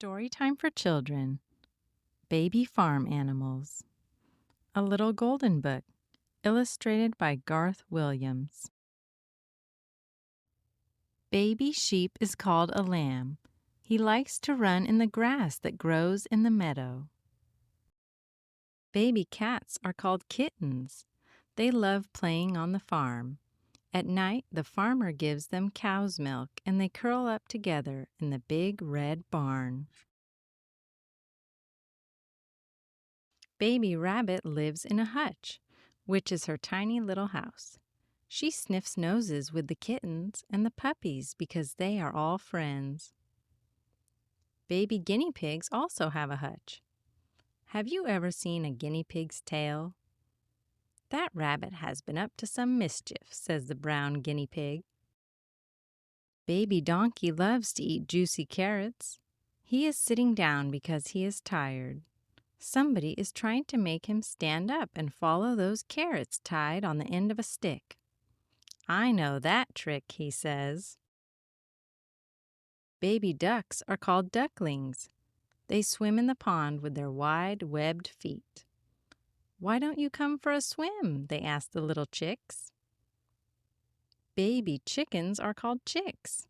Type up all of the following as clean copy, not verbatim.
Story time for children. Baby farm animals. A Little Golden Book, illustrated by Garth Williams. Baby sheep is called a lamb. He likes to run in the grass that grows in the meadow. Baby cats are called kittens. They love playing on the farm. At night, the farmer gives them cow's milk, and they curl up together in the big red barn. Baby Rabbit lives in a hutch, which is her tiny little house. She sniffs noses with the kittens and the puppies because they are all friends. Baby guinea pigs also have a hutch. Have you ever seen a guinea pig's tail? That rabbit has been up to some mischief, says the brown guinea pig. Baby donkey loves to eat juicy carrots. He is sitting down because he is tired. Somebody is trying to make him stand up and follow those carrots tied on the end of a stick. I know that trick, he says. Baby ducks are called ducklings. They swim in the pond with their wide, webbed feet. Why don't you come for a swim? They ask the little chicks. Baby chickens are called chicks.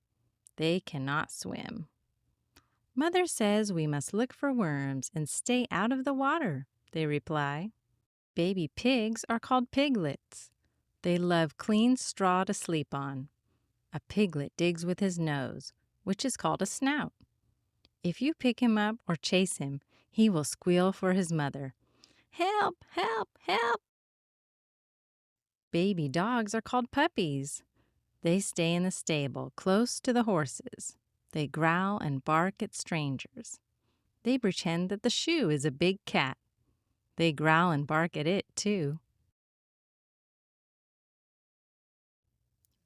They cannot swim. Mother says we must look for worms and stay out of the water, they reply. Baby pigs are called piglets. They love clean straw to sleep on. A piglet digs with his nose, which is called a snout. If you pick him up or chase him, he will squeal for his mother. Help, help, help! Baby dogs are called puppies. They stay in the stable, close to the horses. They growl and bark at strangers. They pretend that the shoe is a big cat. They growl and bark at it, too.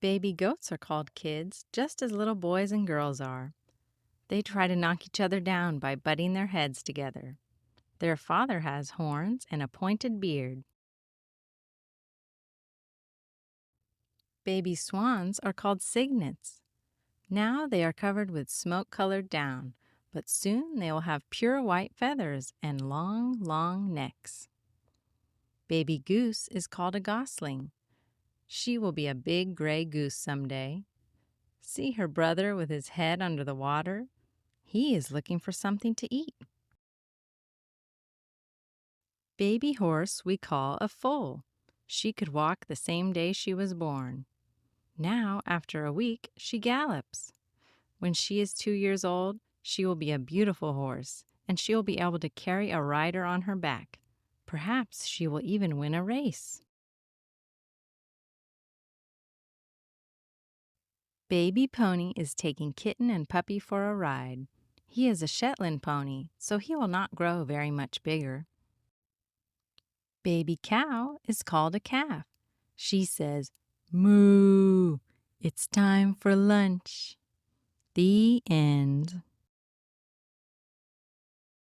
Baby goats are called kids, just as little boys and girls are. They try to knock each other down by butting their heads together. Their father has horns and a pointed beard. Baby swans are called cygnets. Now they are covered with smoke-colored down, but soon they will have pure white feathers and long, long necks. Baby goose is called a gosling. She will be a big gray goose someday. See her brother with his head under the water? He is looking for something to eat. Baby horse we call a foal. She could walk the same day she was born. Now, after a week, she gallops. When she is 2 years old, she will be a beautiful horse, and she will be able to carry a rider on her back. Perhaps she will even win a race. Baby pony is taking kitten and puppy for a ride. He is a Shetland pony, so he will not grow very much bigger. Baby cow is called a calf. She says, "Moo, it's time for lunch." The end.